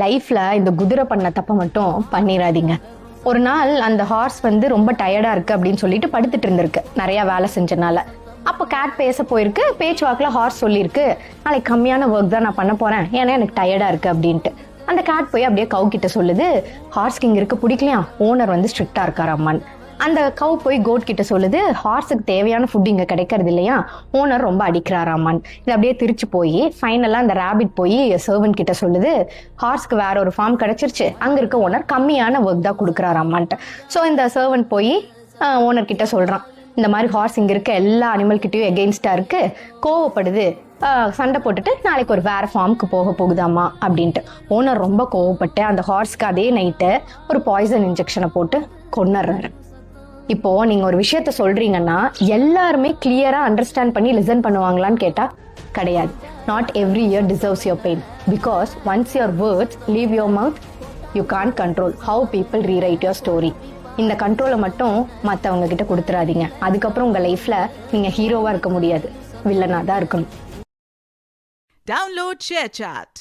லைஃப்ல இந்த குதிரை பண்ண தப்ப மட்டும் பண்ணிடாதீங்க. ஒரு நாள் அந்த ஹார்ஸ் வந்து ரொம்ப டயர்டா இருக்கு அப்படின்னு சொல்லிட்டு படுத்துட்டு இருந்திருக்கு, நிறைய வேலை செஞ்சனால. அப்போ கேட் பேச போயிருக்கு. பேச்சுவாக்கில் ஹார்ஸ் சொல்லியிருக்கு, நாளைக்கு கம்மியான ஒர்க் தான் நான் பண்ண போறேன், ஏன்னா எனக்கு டயர்டா இருக்கு அப்படின்ட்டு. அந்த கேட் போய் அப்படியே கவு கிட்ட சொல்லுது, ஹார்ஸ்க்கு இங்க இருக்க பிடிக்கலையா, ஓனர் வந்து ஸ்ட்ரிக்டா இருக்காராம்மான். அந்த கவு போய் கோட் கிட்ட சொல்லுது, ஹார்ஸுக்கு தேவையான ஃபுட் இங்க கிடைக்கிறது இல்லையா, ஓனர் ரொம்ப அடிக்கிறாராமான். இது அப்படியே திருச்சு போய் ஃபைனலா அந்த ரேபிட் போய் சர்வன்ட் கிட்ட சொல்லுது, ஹார்ஸ்க்கு வேற ஒரு ஃபார்ம் கிடைச்சிருச்சு, அங்க இருக்க ஓனர் கம்மியான ஒர்க் தான் கொடுக்குறாராமான்ட்டு. ஸோ இந்த சர்வன்ட் போய் ஓனர் கிட்ட சொல்றான், இந்த மாதிரி ஹார்ஸ் இங்க இருக்க எல்லா அனிமல் கிட்டயும் எகெயின்ஸ்டா இருக்கு, கோவப்படுது, சண்டை போட்டுட்டு நாளைக்கு ஒரு வேற ஃபார்முக்கு போக போகுதாமா அப்படின்ட்டு. ஓனர் ரொம்ப கோவப்பட்டு அந்த ஹார்ஸ்க்கு அதே நைட்டு ஒரு பாய்சன் இன்ஜெக்ஷனை போட்டு கொன்னுறாரு. இப்போ நீங்க ஒரு விஷயத்த சொல்றீங்கன்னா எல்லாருமே கிளியரா அண்டர்ஸ்டாண்ட் பண்ணி லிசன் பண்ணுவாங்களான்னு கேட்டா கிடையாது. Not every year deserves your pain, because once your words leave your mouth you can't control how people rewrite your story. இந்த கண்ட்ரோலை மட்டும் மற்றவங்க கிட்ட கொடுத்துறாதீங்க. அதுக்கப்புறம் உங்க லைஃப்ல நீங்க ஹீரோவா இருக்க முடியாது, வில்லனா தான் இருக்கணும். Download ShareChat.